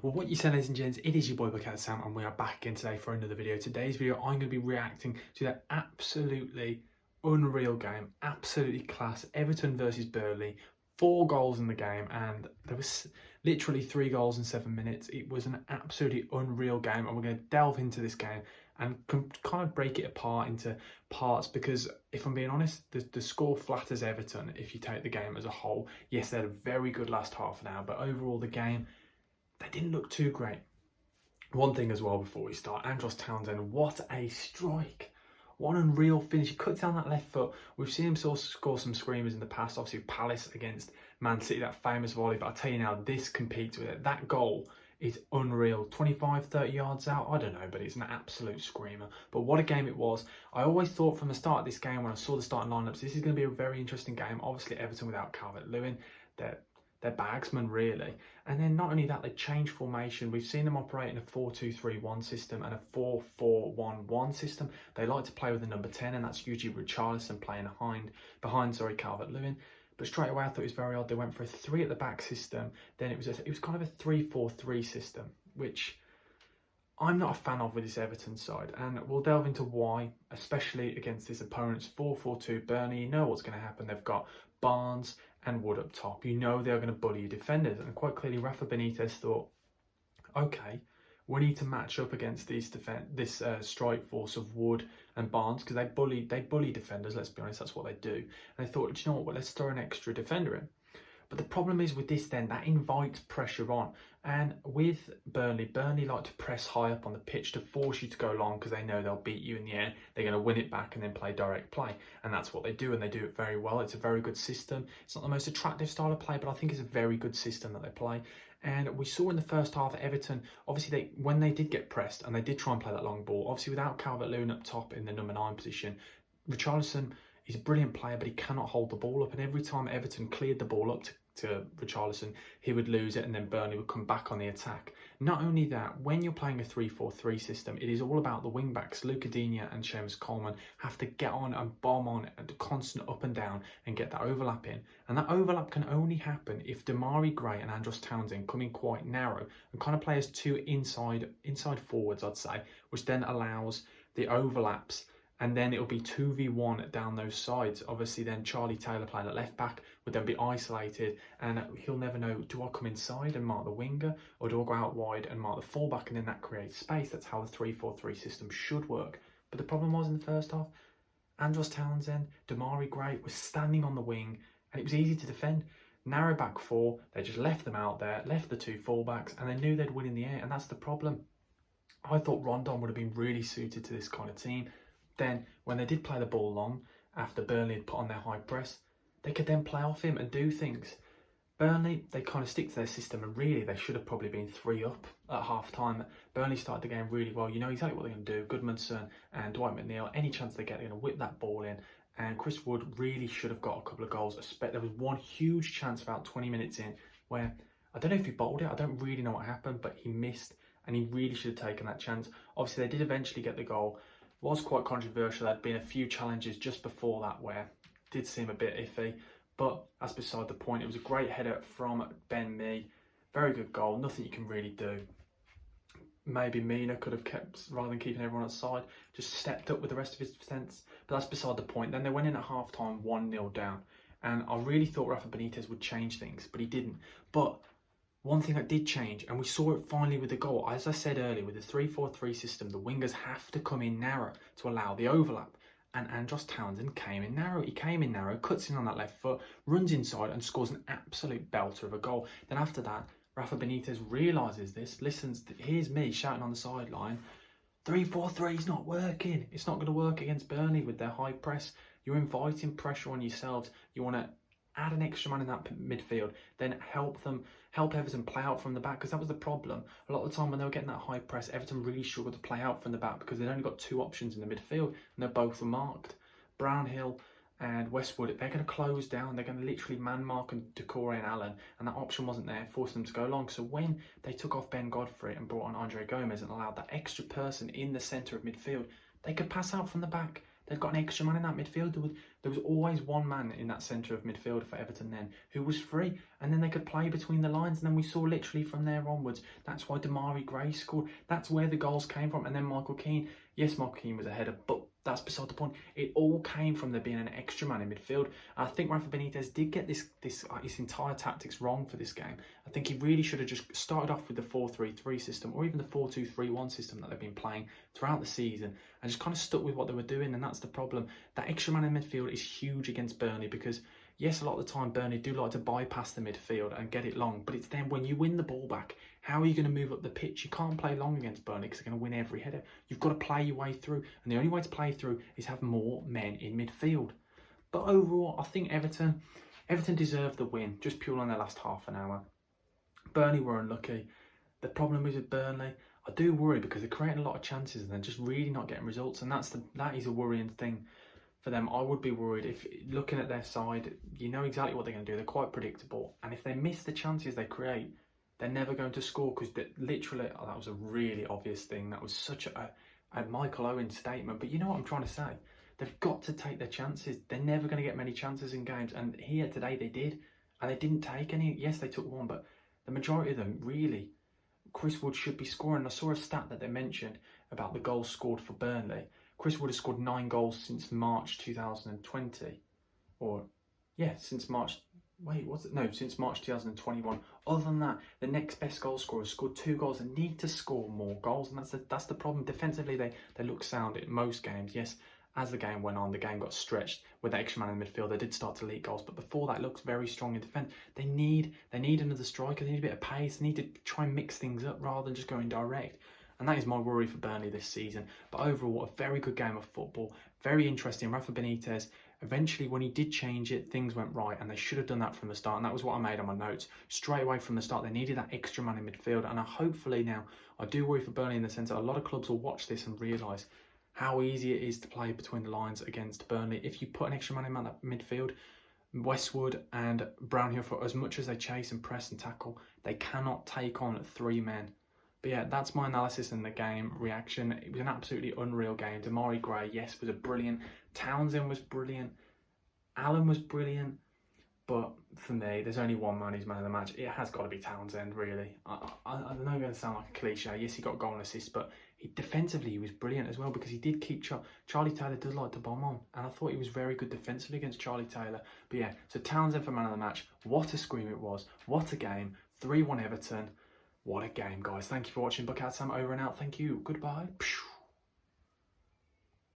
Well, what you say, ladies and gents, it is your boy Bucket Sam, and we are back again today for another video. Today's video, I'm going to be reacting to that absolutely unreal game, absolutely class, Everton versus Burnley. 4 goals in the game, and there was literally 3 goals in 7 minutes. It was an absolutely unreal game, and we're going to delve into this game and kind of break it apart into parts, because if I'm being honest, the score flatters Everton if you take the game as a whole. Yes, they had a very good last half an hour, but overall the game, they didn't look too great. One thing as well before we start, Townsend, what a strike. What an unreal finish. He cuts down that left foot. We've seen him score some screamers in the past, obviously Palace against Man City, that famous volley, but I'll tell you now, this competes with it. That goal is unreal. 25, 30 yards out, I don't know, but it's an absolute screamer. But what a game it was. I always thought from the start of this game, when I saw the starting lineups, this is going to be a very interesting game. Obviously Everton without Calvert-Lewin, they're bagsmen really. And then not only that, they changed formation. We've seen them operate in a 4-2-3-1 system and a 4-4-1-1 system. They like to play with the number 10, and that's usually Richarlison playing behind Calvert-Lewin. But straight away I thought it was very odd. They went for a 3 at the back system. Then it was kind of a 3-4-3 system, which I'm not a fan of with this Everton side, and we'll delve into why, especially against this opponent's 4-4-2 Burnley. You know what's going to happen. They've got Barnes and Wood up top. You know they're going to bully your defenders, and quite clearly Rafa Benitez thought, okay, we need to match up against this strike force of Wood and Barnes, because they bully defenders. Let's be honest, that's what they do. And they thought, do you know what? Well, let's throw an extra defender in. But the problem is with this then, that invites pressure on. And with Burnley like to press high up on the pitch to force you to go long, because they know they'll beat you in the air. They're going to win it back and then play direct play. And that's what they do, and they do it very well. It's a very good system. It's not the most attractive style of play, but I think it's a very good system that they play. And we saw in the first half, Everton, obviously when they did get pressed and they did try and play that long ball, obviously without Calvert-Lewin up top in the number 9 position, Richarlison, he's a brilliant player, but he cannot hold the ball up. And every time Everton cleared the ball up to Richarlison, he would lose it, and then Burnley would come back on the attack. Not only that, when you're playing a 3-4-3 system, it is all about the wing backs. Luca Digne and Seamus Coleman have to get on and bomb on and constant up and down and get that overlap in. And that overlap can only happen if Demarai Gray and Andros Townsend come in quite narrow and kind of play as 2 inside forwards, I'd say, which then allows the overlaps. And then it'll be 2v1 down those sides. Obviously then Charlie Taylor playing at left back would then be isolated, and he'll never know, do I come inside and mark the winger, or do I go out wide and mark the fullback? And then that creates space. That's how the 3-4-3 system should work. But the problem was in the first half, Andros Townsend, Demarai Gray was standing on the wing, and it was easy to defend. Narrow back 4, they just left them out there, left the 2 fullbacks, and they knew they'd win in the air, and that's the problem. I thought Rondon would have been really suited to this kind of team. Then, when they did play the ball long, after Burnley had put on their high press, they could then play off him and do things. Burnley, they kind of stick to their system, and really they should have probably been 3 up at half time. Burnley started the game really well. You know exactly what they're going to do. Goodmanson and Dwight McNeil, any chance they get, they're going to whip that ball in. And Chris Wood really should have got a couple of goals. There was one huge chance about 20 minutes in where, I don't know if he bottled it, I don't really know what happened, but he missed, and he really should have taken that chance. Obviously, they did eventually get the goal. Was quite controversial. There'd been a few challenges just before that where it did seem a bit iffy, but that's beside the point. It was a great header from Ben Mee. Very good goal. Nothing you can really do. Maybe Mina could have kept, rather than keeping everyone outside, just stepped up with the rest of his defence. But that's beside the point. Then they went in at half time 1-0 down, and I really thought Rafa Benitez would change things, but he didn't. But one thing that did change, and we saw it finally with the goal, as I said earlier, with the 3-4-3 system, the wingers have to come in narrow to allow the overlap. And Andros Townsend came in narrow. He came in narrow, cuts in on that left foot, runs inside and scores an absolute belter of a goal. Then after that, Rafa Benitez realises this, listens, here's me shouting on the sideline, 3-4-3 is not working. It's not going to work against Burnley with their high press. You're inviting pressure on yourselves. You want to add an extra man in that midfield, then help Everton play out from the back, because that was the problem. A lot of the time when they were getting that high press, Everton really struggled to play out from the back because they'd only got 2 options in the midfield, and they're both marked. Brownhill and Westwood, they're going to close down, they're going to literally man mark and Decore and Allen, and that option wasn't there, forcing them to go long. So when they took off Ben Godfrey and brought on Andre Gomez and allowed that extra person in the centre of midfield, they could pass out from the back. They've got an extra man in that midfield. There was always one man in that centre of midfield for Everton then who was free, and then they could play between the lines. And then we saw literally from there onwards. That's why Damari Gray scored. That's where the goals came from. And then Michael Keane. Yes, Michael Keane was a header, but that's beside the point. It all came from there being an extra man in midfield. I think Rafa Benitez did get his entire tactics wrong for this game. I think he really should have just started off with the 4-3-3 system, or even the 4-2-3-1 system that they've been playing throughout the season, and just kind of stuck with what they were doing. And that's the problem. That extra man in midfield is huge against Burnley, because yes, a lot of the time Burnley do like to bypass the midfield and get it long, but it's then when you win the ball back, how are you going to move up the pitch? You can't play long against Burnley because they're going to win every header. You've got to play your way through, and the only way to play through is have more men in midfield. But overall, I think Everton deserved the win, just purely on their last half an hour. Burnley were unlucky. The problem is with Burnley, I do worry because they're creating a lot of chances and they're just really not getting results, and that is a worrying thing for them. I would be worried if, looking at their side, you know exactly what they're going to do. They're quite predictable, and if they miss the chances they create, they're never going to score, because literally, that was a really obvious thing. That was such a Michael Owen statement. But you know what I'm trying to say? They've got to take their chances. They're never going to get many chances in games. And here today they did. And they didn't take any. Yes, they took one, but the majority of them, really, Chris Wood should be scoring. I saw a stat that they mentioned about the goals scored for Burnley. Chris Wood has scored 9 goals since March 2020. Since March... since March 2021. Other than that, the next best goal scorer scored 2 goals and need to score more goals, and that's the problem. Defensively, they look sound in most games. Yes, as the game went on, the game got stretched with the extra man in the midfield. They did start to leak goals, but before that, it looks very strong in defence. They need another striker. They need a bit of pace. They need to try and mix things up rather than just going direct. And that is my worry for Burnley this season. But overall, a very good game of football. Very interesting. Rafa Benitez, eventually when he did change it, things went right, and they should have done that from the start. And that was what I made on my notes. Straight away from the start, they needed that extra man in midfield. And hopefully now, I do worry for Burnley in the sense that a lot of clubs will watch this and realise how easy it is to play between the lines against Burnley. If you put an extra man in that midfield, Westwood and Brownhill, for as much as they chase and press and tackle, they cannot take on 3 men. But yeah, that's my analysis in the game reaction. It was an absolutely unreal game. Damari Gray, yes, was a brilliant. Townsend was brilliant. Allen was brilliant. But for me, there's only one man who's man of the match. It has got to be Townsend, really. I know I'm going to sound like a cliche. Yes, he got goal and assist, but defensively he was brilliant as well, because he did keep... Charlie Taylor does like to bomb on, and I thought he was very good defensively against Charlie Taylor. But yeah, so Townsend for man of the match. What a scream it was. What a game. 3-1 Everton. What a game, guys. Thank you for watching. Bucket Sam over and out. Thank you. Goodbye.